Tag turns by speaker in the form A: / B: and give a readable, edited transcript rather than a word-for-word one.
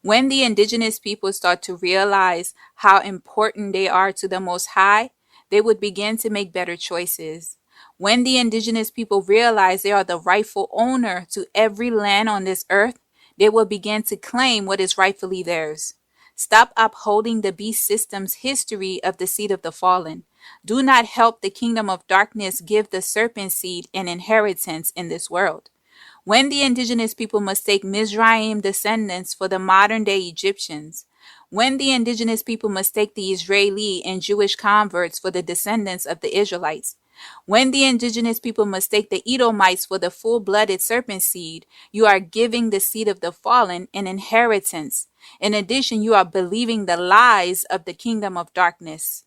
A: When the indigenous people start to realize how important they are to the Most High, they would begin to make better choices. When the indigenous people realize they are the rightful owner to every land on this earth, they will begin to claim what is rightfully theirs. Stop upholding the beast system's history of the seed of the fallen. Do not help the kingdom of darkness give the serpent seed an inheritance in this world. When the indigenous people mistake Mizraim descendants for the modern day Egyptians, when the indigenous people mistake the Israeli and Jewish converts for the descendants of the Israelites, when the indigenous people mistake the Edomites for the full-blooded serpent seed, you are giving the seed of the fallen an inheritance. In addition, you are believing the lies of the kingdom of darkness.